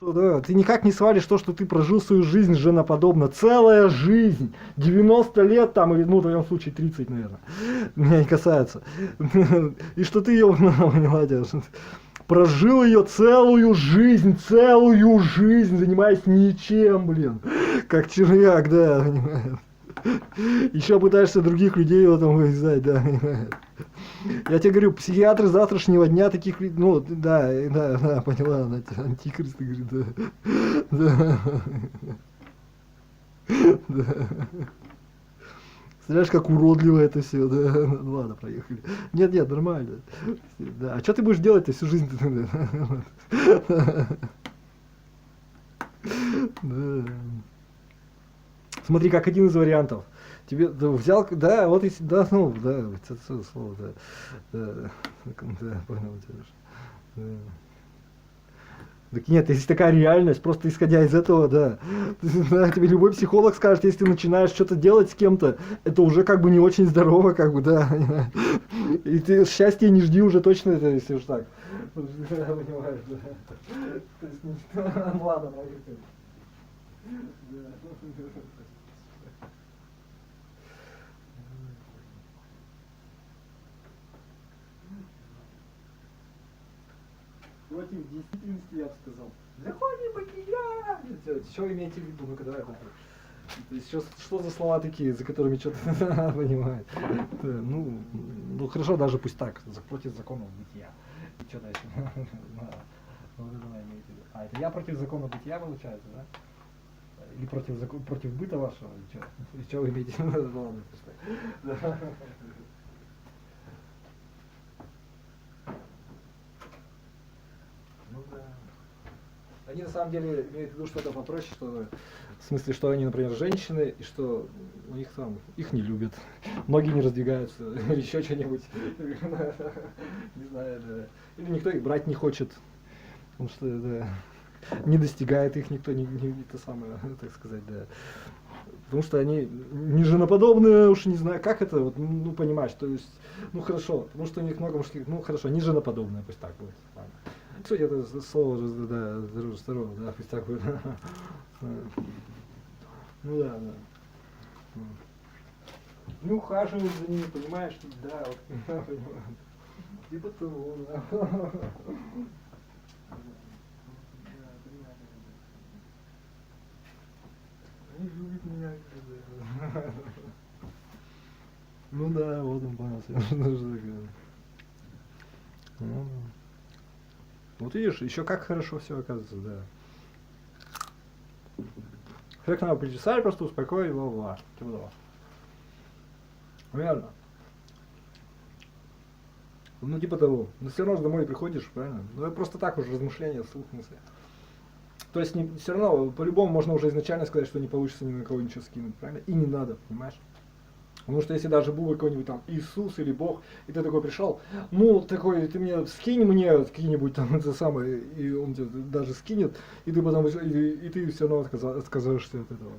Да, ты никак не свалишь то, что ты прожил свою жизнь женоподобно. Целая жизнь. 90 лет там, или, ну, в твоем случае 30, наверное. Меня не касается. И что ты ее прожил ее целую жизнь, занимаясь ничем, блин. Как червяк, да, понимаешь. Еще пытаешься других людей в этом вырезать, да. Я тебе говорю, психиатры завтрашнего дня таких, ну, да, поняла, она антихрист, говорит, да. Знаешь, как уродливо это все, да. Ну, ладно, проехали. Нет, нормально. Да. А что ты будешь делать-то всю жизнь? Да. Смотри, как один из вариантов. Тебе взял, да, вот если, да, ну, да, это слово, да, понял тебя. Да. Так нет, если такая реальность, просто исходя из этого, да. Да, тебе любой психолог скажет, если ты начинаешь что-то делать с кем-то, это уже как бы не очень здорово, как бы, да. И ты счастья не жди уже точно, это, если уж так. Понимаешь, да. Ладно, поехали. Против действительности, я бы сказал. Законе бытия! Что вы имеете в виду? Ну-ка, давай попробуем. То есть, что за слова такие, за которыми что-то понимает? Ну, хорошо, даже пусть так. Против законов бытия. И что дальше? А, это я против закона бытия, получается, да? Или против быта вашего? Или что вы имеете в виду? Ладно, пускай. Ну да. Они на самом деле имеют в виду что-то попроще, что в смысле, что они, например, женщины, и что у них там их не любят, ноги не раздвигаются, или еще что-нибудь. Не знаю, да. Или никто их брать не хочет, потому что да, не достигает их никто, не то самое, так сказать, да. Потому что они не женоподобные, уж не знаю, как это, вот, ну, понимаешь, то есть, ну, хорошо, потому что у них много мужских, ну, хорошо, не женоподобные, пусть так будет, ладно. Суть это слово, да, здорово, да, пусть так будет. Ну да. Ну, ухаживать за ними, понимаешь, да, вот, понимаю. Типа того, да. Они любят меня, да. Ну да, вот он понял, что такое. Вот видишь, еще как хорошо все оказывается, да. Человек надо причесать, просто успокоить, бла-бла. Типа того. Верно. Ну, типа того. Но все равно домой приходишь, правильно? Ну, это просто так уже размышления вслух мысли. То есть все равно, по-любому можно уже изначально сказать, что не получится ни на кого ничего скинуть, правильно? И не надо, понимаешь? Потому что если даже был какой-нибудь там Иисус или Бог, и ты такой пришел, ну, такой, ты мне скинь мне какие-нибудь там это самое, и он тебе даже скинет, и ты потом, и ты все равно отказываешься от этого.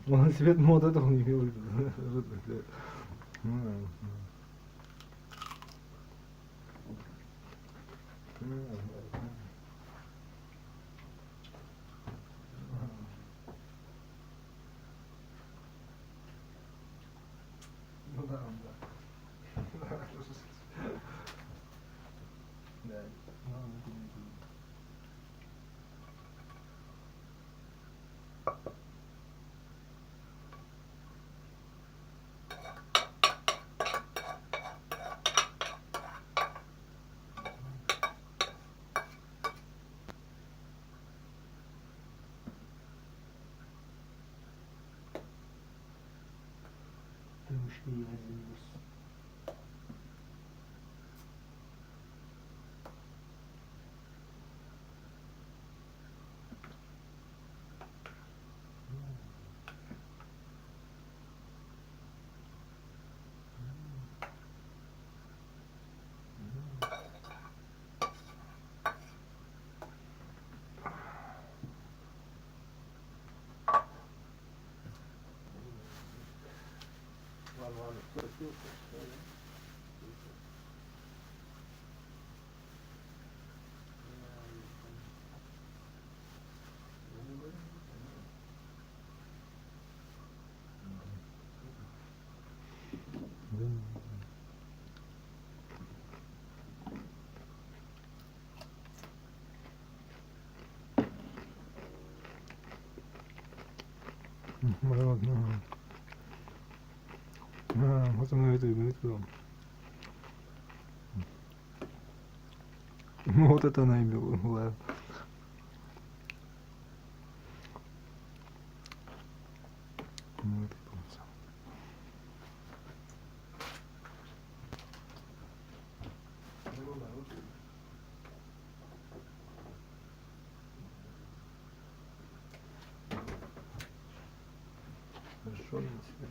Да. Он тебе, ну, вот этого не имел в виду. Ну да, да. Да. Ты уж не возьмешь. Ладно, спросил, что ли? Вот оно это и говорит, что... Ну вот это она и была. Вот это вот. Хорошо, я тебе.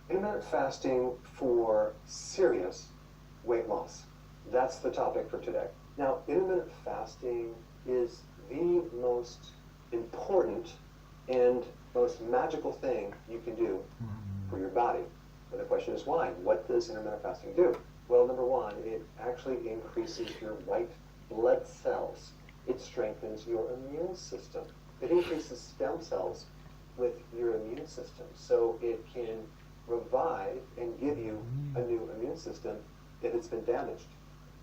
Intermittent fasting for serious weight loss. That's the topic for today. Now, intermittent fasting is the most important and most magical thing you can do for your body. And the question is why? What does intermittent fasting do? Well, number one, it actually increases your white blood cells. It strengthens your immune system. It increases stem cells with your immune system, so it can revive and give you a new immune system if it's been damaged.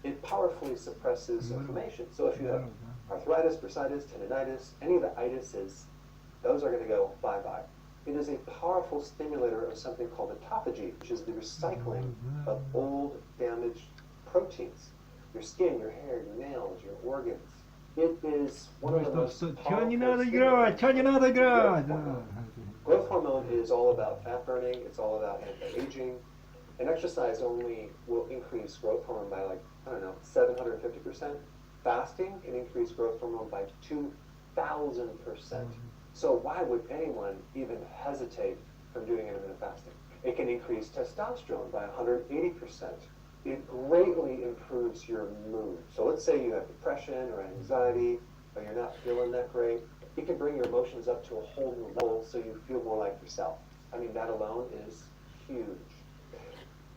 It powerfully suppresses inflammation. So if you have arthritis, bursitis, tendinitis, any of the itises, those are going to go bye-bye. It is a powerful stimulator of something called autophagy, which is the recycling of old, damaged proteins. Your skin, your hair, your nails, your organs. It is one of the most Чё не надо играть? Чё не надо играть? Growth hormone is all about fat burning, it's all about anti-aging, and exercise only will increase growth hormone by 750%. Fasting can increase growth hormone by 2,000%. So why would anyone even hesitate from doing intermittent fasting? It can increase testosterone by 180%. It greatly improves your mood. So let's say you have depression or anxiety, or you're not feeling that great. It can bring your emotions up to a whole new level so you feel more like yourself. I mean, that alone is huge.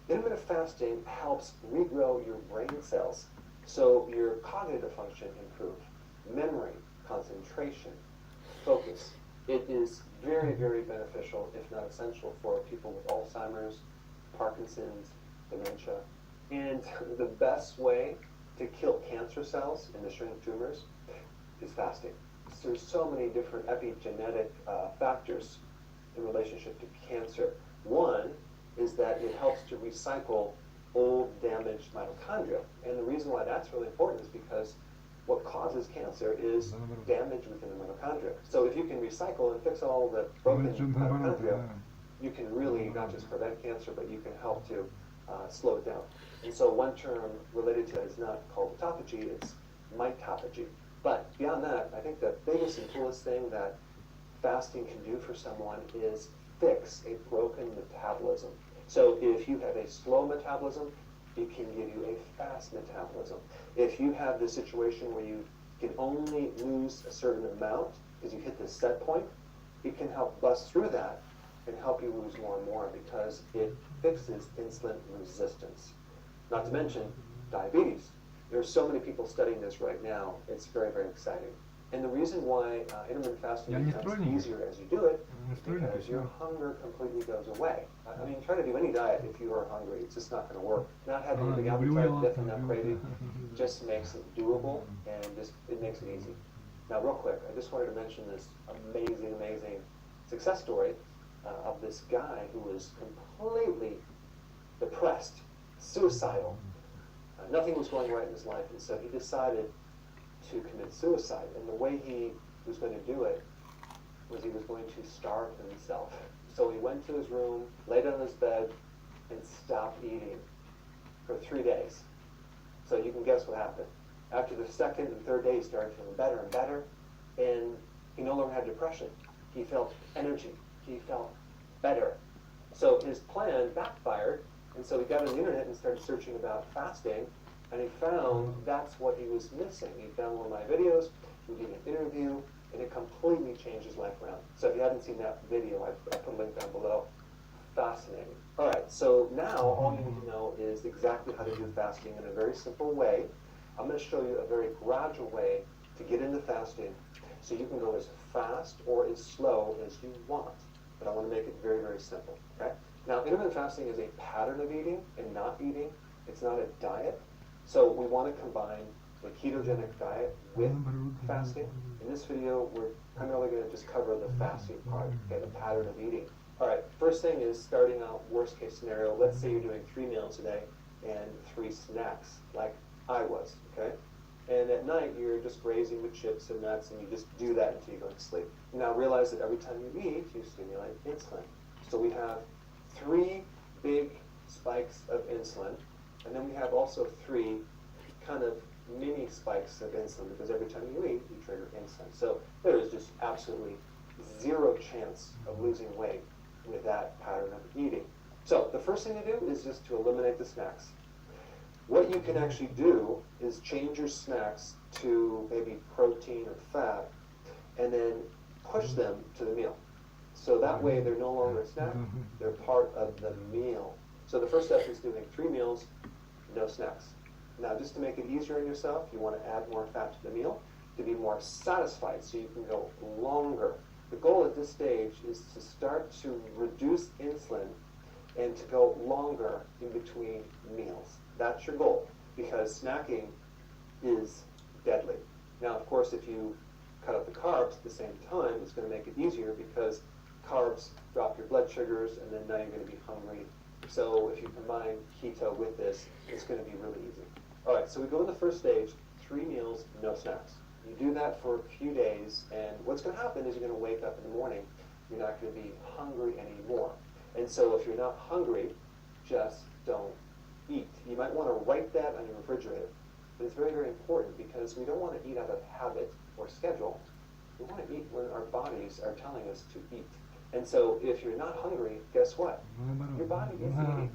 Intermittent fasting helps regrow your brain cells so your cognitive function improve, memory, concentration, focus. It is very, very beneficial, if not essential, for people with Alzheimer's, Parkinson's, dementia. And the best way to kill cancer cells and to shrink tumors is fasting. So there's so many different epigenetic factors in relationship to cancer. One is that it helps to recycle old, damaged mitochondria. And the reason why that's really important is because what causes cancer is damage within the mitochondria. So if you can recycle and fix all the broken mitochondria, you can really not just prevent cancer, but you can help to slow it down. And so one term related to it is not called autophagy, it's mitophagy. But beyond that, I think the biggest and coolest thing that fasting can do for someone is fix a broken metabolism. So if you have a slow metabolism, it can give you a fast metabolism. If you have this situation where you can only lose a certain amount because you hit this set point, it can help bust through that and help you lose more and more because it fixes insulin resistance. Not to mention diabetes. There are so many people studying this right now. It's very, very exciting. And the reason why intermittent fasting becomes easier as you do it is because your hunger completely goes away. I mean, try to do any diet if you are hungry. It's just not going to work. Not having a big appetite, definitely not craving, just makes it doable and just it makes it easy. Now, real quick, I just wanted to mention this amazing, amazing success story of this guy who was completely depressed, suicidal. Nothing was going right in his life, and so he decided to commit suicide. And the way he was going to do it was he was going to starve himself. So he went to his room, laid on his bed, and stopped eating for 3 days. So you can guess what happened. After the second and third day, he started feeling better and better, and he no longer had depression. He felt energy. He felt better. So his plan backfired, and so he got on the internet and started searching about fasting, and he found that's what he was missing. He found one of my videos, we did an interview, and it completely changed his life around. So if you haven't seen that video, I put a link down below. Fascinating. All right, so now all you need to know is exactly how to do fasting in a very simple way. I'm going to show you a very gradual way to get into fasting so you can go as fast or as slow as you want. But I want to make it very, very simple. Okay? Now, intermittent fasting is a pattern of eating and not eating. It's not a diet. So we want to combine the ketogenic diet with fasting. In this video, we're primarily going to just cover the fasting part, okay, the pattern of eating. All right, first thing is starting out worst case scenario. Let's say you're doing 3 meals a day and 3 snacks, like I was, okay? And at night, you're just grazing with chips and nuts, and you just do that until you go to sleep. Now realize that every time you eat, you stimulate insulin. So we have 3 big spikes of insulin, and then we have also 3 kind of mini spikes of insulin, because every time you eat, you trigger insulin. So there is just absolutely 0 chance of losing weight with that pattern of eating. So the first thing to do is just to eliminate the snacks. What you can actually do is change your snacks to maybe protein or fat, and then push them to the meal. So that way they're no longer a snack, they're part of the meal. So the first step is doing 3 meals, no snacks. Now just to make it easier on yourself, you want to add more fat to the meal to be more satisfied so you can go longer. The goal at this stage is to start to reduce insulin and to go longer in between meals. That's your goal, because snacking is deadly. Now, of course, if you cut out the carbs at the same time, it's going to make it easier because carbs drop your blood sugars, and then now you're going to be hungry. So if you combine keto with this, it's going to be really easy. All right, so we go in the first stage, 3 meals, no snacks. You do that for a few days, and what's going to happen is you're going to wake up in the morning, you're not going to be hungry anymore. And so if you're not hungry, just don't eat. You might want to write that on your refrigerator, but it's very, very important because we don't want to eat out of habit or schedule. We want to eat when our bodies are telling us to eat. And so if you're not hungry, guess what? Your body is eating,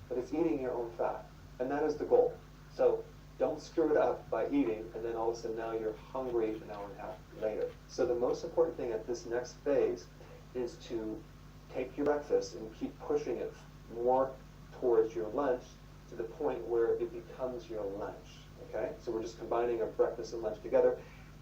but it's eating your own fat, and that is the goal. So don't screw it up by eating, and then all of a sudden now you're hungry an hour and a half later. So the most important thing at this next phase is to take your breakfast and keep pushing it more towards your lunch to the point where it becomes your lunch, okay? So we're just combining our breakfast and lunch together,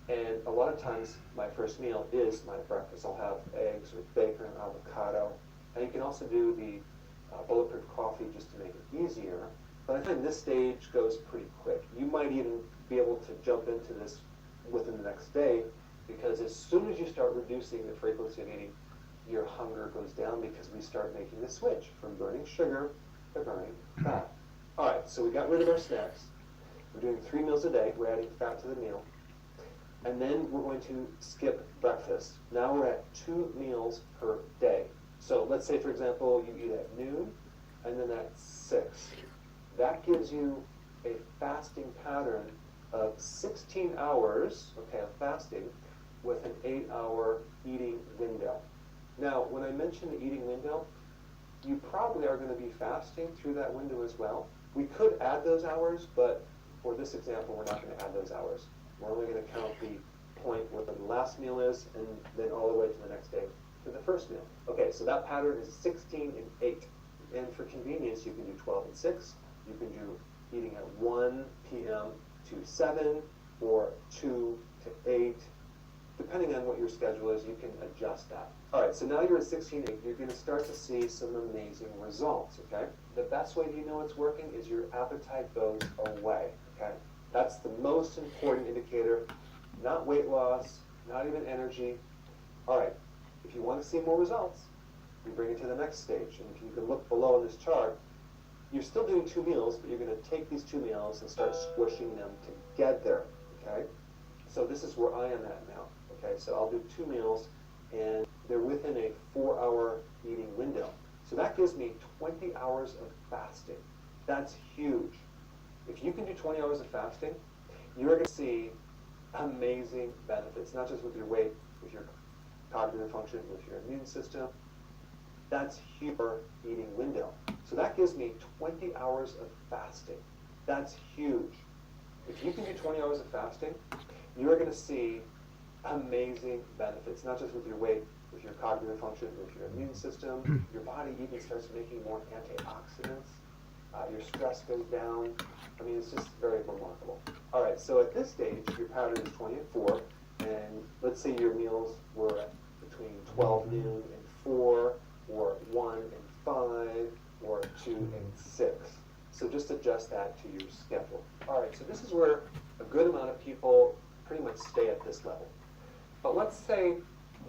and a lot of times my first meal is my breakfast. I'll have eggs with bacon and avocado, and you can also do the bulletproof coffee just to make it easier. But I think this stage goes pretty quick. You might even be able to jump into this within the next day, because as soon as you start reducing the frequency of eating, your hunger goes down because we start making the switch from burning sugar to burning fat. All right, so we got rid of our snacks. We're doing 3 meals a day. We're adding fat to the meal. And then we're going to skip breakfast. Now we're at 2 meals per day. So let's say, for example, you eat at noon and then at 6. That gives you a fasting pattern of 16 hours, okay, of fasting with an 8-hour eating window. Now, when I mention the eating window, you probably are going to be fasting through that window as well. We could add those hours, but for this example, we're not going to add those hours. We're only going to count the point where the last meal is, and then all the way to the next day to the first meal. Okay, so that pattern is 16 and 8. And for convenience, you can do 12 and 6. You can do eating at 1 p.m. to 7 or 2 to 8. Depending on what your schedule is, you can adjust that. All right, so now you're at 16:8. You're going to start to see some amazing results, okay? The best way you know it's working is your appetite goes away, okay? That's the most important indicator, not weight loss, not even energy. All right, if you want to see more results, we bring it to the next stage. And if you can look below in this chart, you're still doing 2 meals, but you're going to take these 2 meals and start squishing them together, okay? So this is where I am at now. Okay, so I'll do 2 meals, and they're within a 4-hour eating window. So that gives me 20 hours of fasting. That's huge. If you can do 20 hours of fasting, you're going to see amazing benefits, not just with your weight, with your cognitive function, with your immune system. That's huge eating window. So that gives me 20 hours of fasting. That's huge. If you can do 20 hours of fasting, you're going to see amazing benefits, not just with your weight, with your cognitive function, with your immune system. Your body even starts making more antioxidants. Your stress goes down. I mean, it's just very remarkable. All right, so at this stage, your pattern is 20 and 4, and let's say your meals were at between 12 noon and 4, or 1 and 5, or 2 and 6. So just adjust that to your schedule. All right, so this is where a good amount of people pretty much stay at this level. But let's say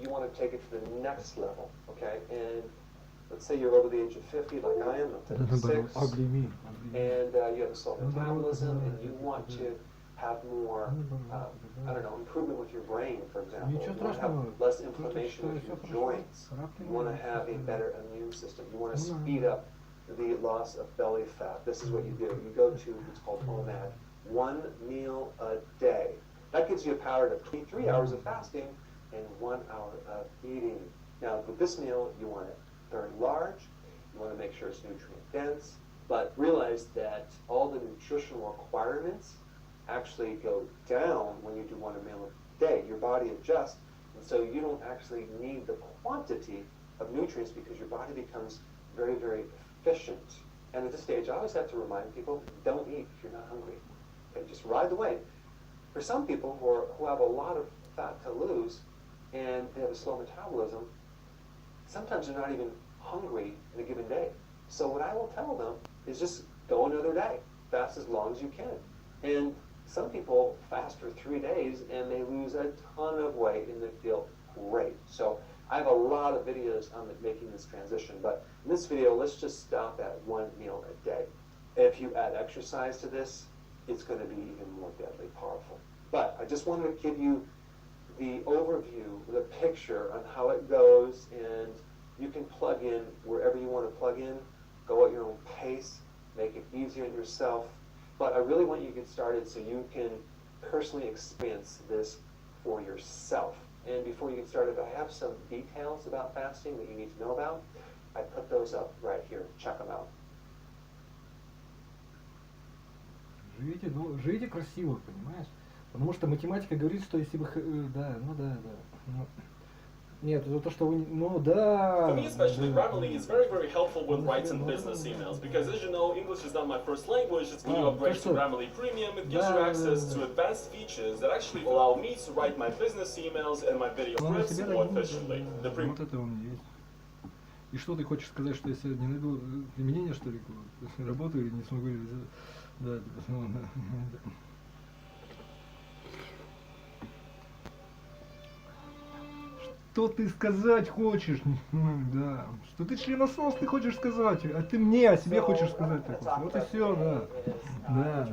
you want to take it to the next level, okay? And let's say you're over the age of 50, like I am, I'm 56, and you have a slow metabolism, and you want to have more, I don't know, improvement with your brain, for example. You want to have less inflammation with your joints. You want to have a better immune system. You want to speed up the loss of belly fat. This is what you do. You go to what's called OMAD, 1 meal a day. That gives you a pattern of 23 hours of fasting and 1 hour of eating. Now, with this meal, you want it very large. You want to make sure it's nutrient dense, but realize that all the nutritional requirements actually go down when you do 1 meal a day. Your body adjusts, and so you don't actually need the quantity of nutrients because your body becomes very, very efficient. And at this stage, I always have to remind people, don't eat if you're not hungry. Okay, just ride the wave. For some people who have a lot of fat to lose and they have a slow metabolism, sometimes they're not even hungry in a given day. So what I will tell them is just go another day, fast as long as you can. And some people fast for 3 days and they lose a ton of weight and they feel great. So I have a lot of videos on making this transition, but in this video, let's just stop at 1 meal a day. If you add exercise to this, it's going to be even more deadly powerful. But I just wanted to give you the overview, the picture on how it goes, and you can plug in wherever you want to plug in, go at your own pace, make it easier on yourself. But I really want you to get started so you can personally experience this for yourself. And before you get started, I have some details about fasting that you need to know about. I put those up right here. Check them out. Живите, ну, живите красиво, понимаешь? Потому что математика говорит, что если вы... Да, ну да. Ну, нет, это то, что вы... Ну да. For me especially, Grammarly is very, very helpful with writing business emails because, as you know, English is not my first language. It's when you upgrade to Grammarly Premium, it gives you access to advanced features that actually allow me to write my business emails and my video scripts more efficiently. Вот это он есть. И что ты хочешь сказать, что я сегодня не найду применение, что ли, работу или не смогу реализовать? Да, что ты сказать хочешь? Да. Что ты членосос хочешь сказать, а ты мне о себе хочешь сказать. Вот и все, да. Да.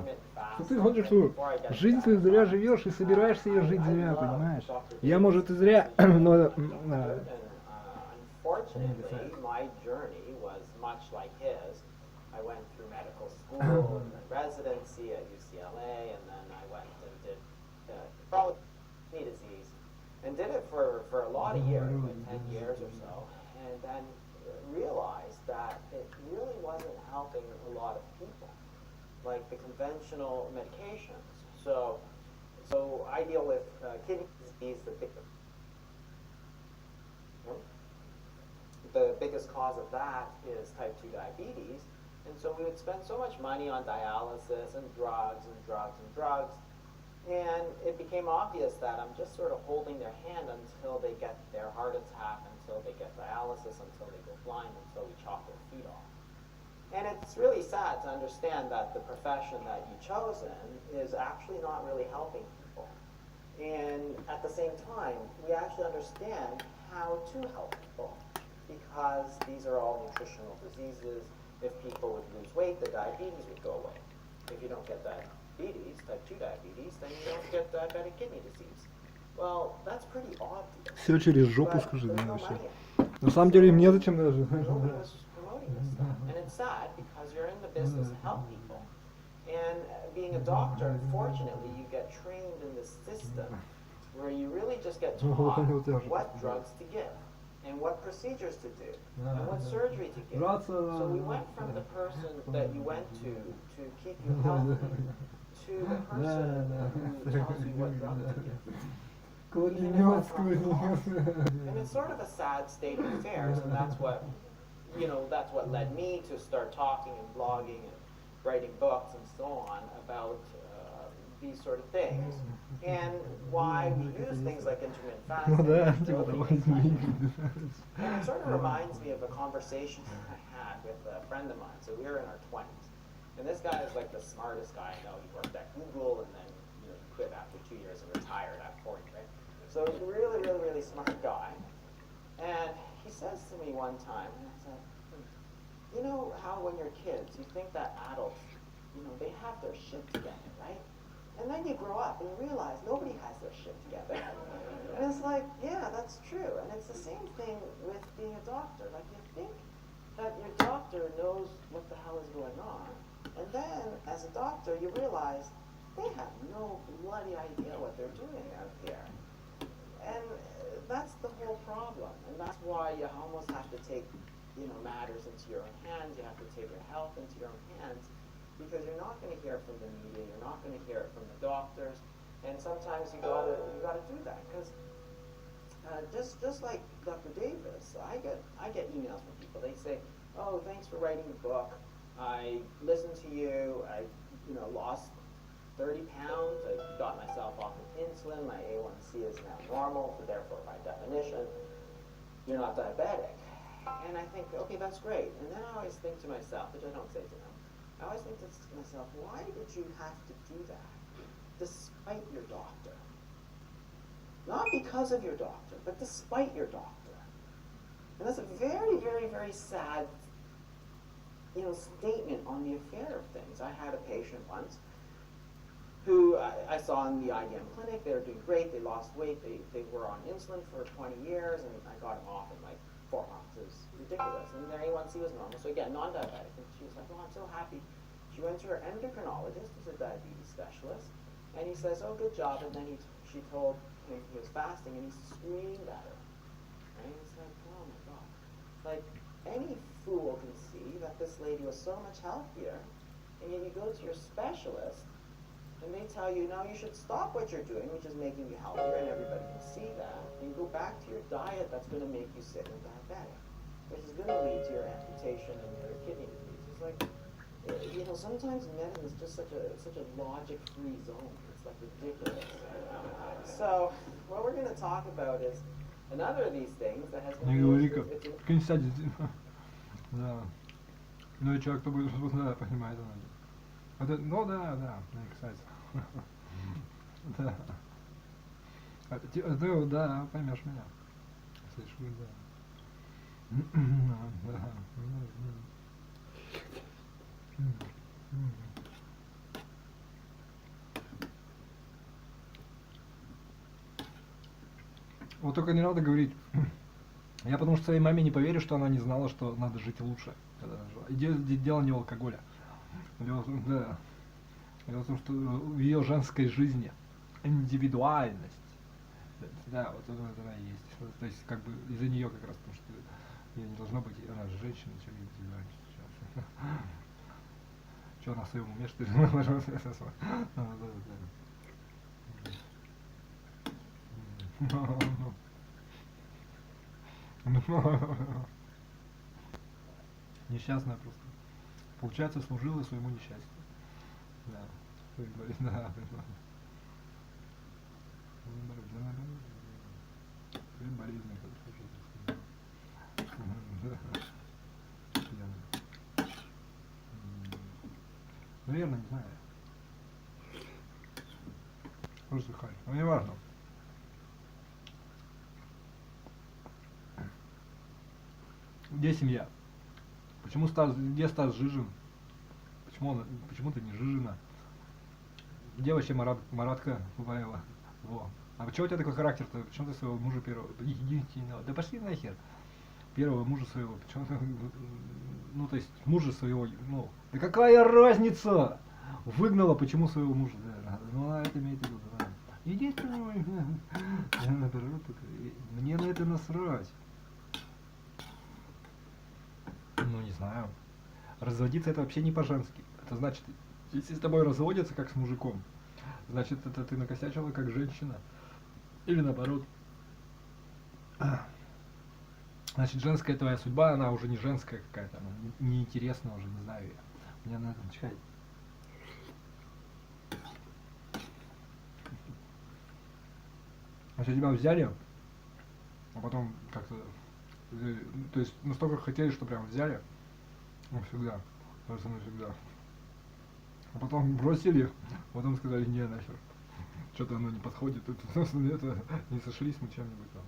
Что ты хочешь, что жизнь ты зря живешь и собираешься ее жить зря, понимаешь? Я, может, и зря, но... Unfortunately, my journey was much like his. I went through medical school and residency at UCLA, and then I went and did chronic kidney disease. And did it for a lot of years, like 10 years or so, and then realized that it really wasn't helping a lot of people, like the conventional medications. So I deal with kidney disease, the biggest cause of that is type 2 diabetes. And so we would spend so much money on dialysis and drugs and drugs and drugs. And it became obvious that I'm just sort of holding their hand until they get their heart attack, until they get dialysis, until they go blind, until we chop their feet off. And it's really sad to understand that the profession that you've chosen is actually not really helping people. And at the same time, we actually understand how to help people, because these are all nutritional diseases. If people would lose weight, the diabetes would go away. If you don't get diabetes, type 2 diabetes, then you don't get diabetic kidney disease. Well, that's pretty obvious. Все через жопу скажи, да, вообще. На самом деле мне зачем даже. Nobody was promoting this stuff. And it's sad because you're in the business to help people. And being a doctor, unfortunately, you get trained in this system where you really just get taught what drugs to give, and what procedures to do, and what surgery to give. So we went from the person that you went to keep you healthy to the person who tells you what drug to give. And it's sort of a sad state of affairs, and that's what led me to start talking and blogging and writing books and so on about these sort of things, and why we use things like intermittent fasting. And it sort of reminds me of a conversation I had with a friend of mine. So we were in our 20s, and this guy is like the smartest guy I know. He worked at Google, and then he quit after 2 years and retired at 40, right? So he's a really, really, really smart guy. And he says to me one time, and I said, you know how when you're kids, you think that adults, they have their shit together, right? And then you grow up and you realize nobody has their shit together. And it's like, yeah, that's true. And it's the same thing with being a doctor. Like, you think that your doctor knows what the hell is going on. And then, as a doctor, you realize they have no bloody idea what they're doing out here. And that's the whole problem. And that's why you almost have to take, matters into your own hands. You have to take your health into your own hands. Because you're not going to hear it from the media, you're not going to hear it from the doctors, and sometimes you gotta do that. Because just like Dr. Davis, I get emails from people. They say, "Oh, thanks for writing the book. I listened to you. I lost 30 pounds. I got myself off of insulin. My A1C is now normal, so therefore, by definition, you're not diabetic." And I think, okay, that's great. And then I always think to myself, which I don't say to them. I always think to myself, why did you have to do that despite your doctor? Not because of your doctor, but despite your doctor. And that's a very, very, very sad, statement on the affair of things. I had a patient once who I saw in the IBM clinic. They were doing great. They lost weight. They were on insulin for 20 years, and I got them off in like 4 months. It was ridiculous. And their A1C was normal. So again, non-diabetic. And she was like, "Oh, I'm so happy." She went to her endocrinologist, who's a diabetes specialist, and he says, "Oh, good job." And then she told him he was fasting, and he screamed at her. And he's like, "Oh my God!" Like, any fool can see that this lady was so much healthier, and yet you go to your specialist, and they tell you, "No, you should stop what you're doing, which is making you healthier," and everybody can see that, and go back to your diet that's going to make you sick and diabetic, which is going to lead to your amputation and your kidney disease. It's like, sometimes medicine is just such a logic-free zone. It's like ridiculous. So what we're going to talk about is another of these things that has been used. Да. Ну и человек, кто будет, да, понимает, это, кстати. Да. Ты, да, поймешь меня. Слышишь, да. Вот только не надо говорить. Я потому что своей маме не поверю, что она не знала, что надо жить лучше. И дело не в алкоголе. Дело в том, что в ее женской жизни индивидуальность Да, вот она и есть. То есть, как бы из-за нее как раз, потому что ее не должно быть, она же женщина, что ей добиваемся сейчас. Что, она в своем уме, что ли? Несчастная просто. Получается, служила своему несчастью. Да. Да. Болезнь. Наверное, не знаю. Просто хай. Но не важно. Где семья? Почему Стас, где Стас Жижин? Почему ты не Жижина? Где вообще Маратка Губаева? Во. А почему у тебя такой характер-то? Почему ты своего мужа первого? Да пошли нахер. Первого мужа своего. Почему ты, ну то есть мужа своего, ну. Да какая разница? Выгнала, почему своего мужа? Да, ну она это имеет в виду, да. Единственное, мне на это насрать. Ну не знаю. Разводиться это вообще не по-женски. Это значит, если с тобой разводятся как с мужиком, значит это ты накосячила как женщина. Или наоборот. Значит, женская твоя судьба, она уже не женская какая-то, она неинтересна уже, не знаю я. Мне надо начать. Значит, тебя взяли, а потом как-то, то есть настолько хотели, что прям взяли, навсегда, просто навсегда. А потом бросили, потом сказали, не, нахер, что-то оно не подходит, это не сошлись мы чем-нибудь там.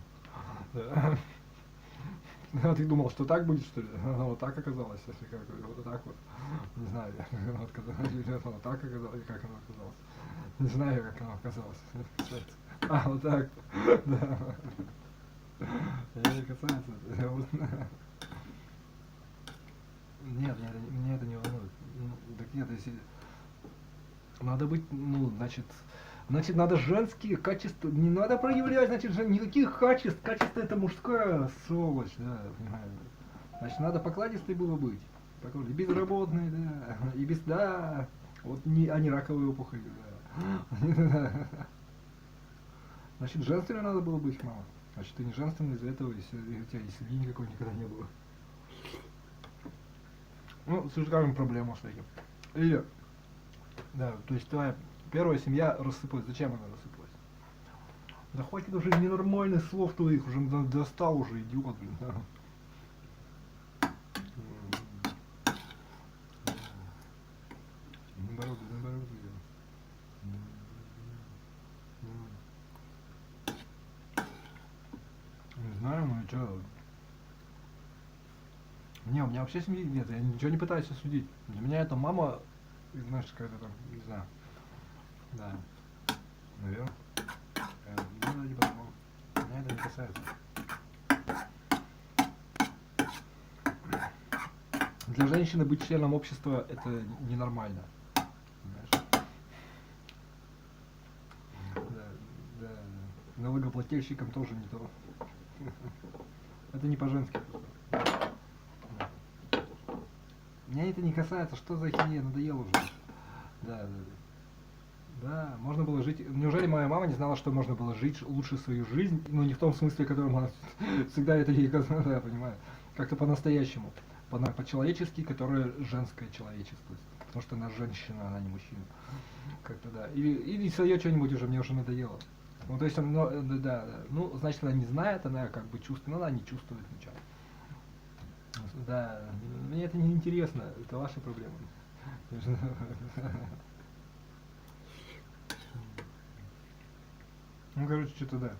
Да. А ты думал, что так будет, что ли? Оно вот так оказалось, если как, вот так вот. Не знаю, как оно так оказалось, как оно оказалось. Не знаю, как оно оказалось. А, вот так. Да. Я не касается. Нет, мне это не волнует. Ну, так нет, если... Надо быть, ну, значит, надо женские качества, не надо проявлять, значит, никаких качеств. Качество это мужская сволочь, да, понимаю. Значит, надо покладистой было быть. Такой, и безработный, да, и без, да, вот, не, а не раковые опухоли, да. Значит, женственной надо было быть, мама. Значит, ты не женственный из-за этого, если у тебя и семьи никакой никогда не было. Ну, скажем, проблема с этим. Или, да, то есть твоя первая семья рассыпалась. Зачем она рассыпалась? Да хватит уже ненормальных слов твоих, уже достал уже, идиот, блин. Да. Наоборот. Не знаю, ну и что? Не, у меня вообще семьи нет, я ничего не пытаюсь осудить. Для меня это мама, знаешь, какая-то там, не знаю. Да. Наверное. Меня это не касается. Для женщины быть членом общества это ненормально. Понимаешь? Да. Налогоплательщикам тоже не то. Это не по-женски. Меня это не касается, что за херня, надоело уже. Да, можно было жить. Неужели моя мама не знала, что можно было жить лучше свою жизнь? Ну, не в том смысле, в котором она всегда это ей казалось, да, я понимаю. Как-то по-настоящему. По-человечески, которое женское человечество. Потому что она женщина, она не мужчина. Как-то да. Или свое что-нибудь уже, мне уже надоело. Ну, то есть, да. Ну, значит, она не знает, она как бы чувствует, но она не чувствует ничего. Да, мне это не интересно, это ваши проблемы. Ну, короче, что-то да.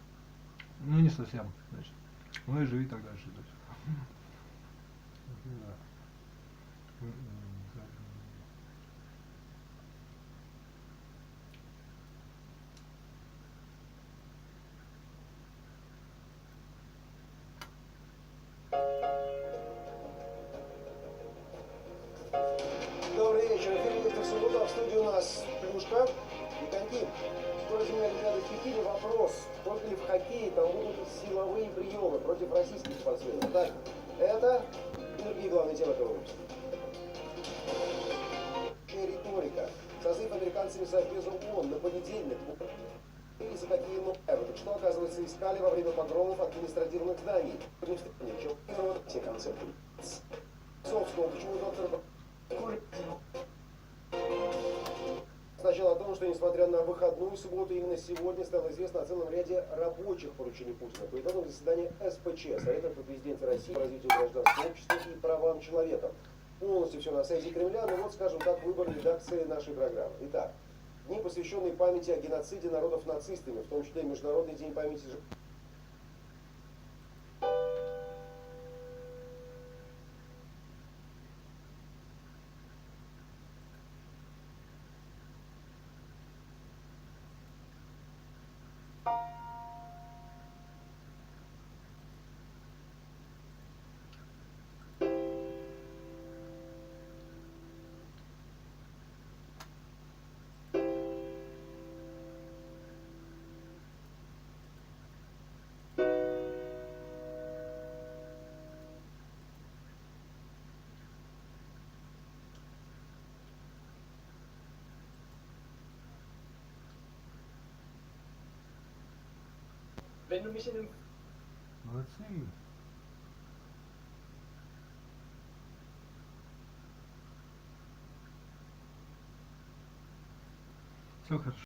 Ну, не совсем, значит. Ну и живи так дальше. Да. Добрый вечер. Это в субботу, а в студии у нас Плюшка и коньки. Что из меня, ребята, в Пекине вопрос. Только в хоккее, там будут силовые приемы против российских спортсменов. Так, это другие главные темы этого выпуска. Риторика. Созыв американцами Совбеза ООН на понедельник и за какие так что, оказывается, искали во время погромов административных зданий. Все концепты. Собственно, почему доктор... Сначала о том, что несмотря на выходную субботу, именно сегодня стало известно о целом ряде рабочих поручений Путина по итогам заседания СПЧ, Совета по президенте России по развитию гражданского общества и правам человека. Полностью все на сайте Кремля, но вот, скажем так, выбор редакции нашей программы. Итак, дни, посвященные памяти о геноциде народов нацистами, в том числе Международный день памяти Wenn du mich in den Молодцы. Все хорошо.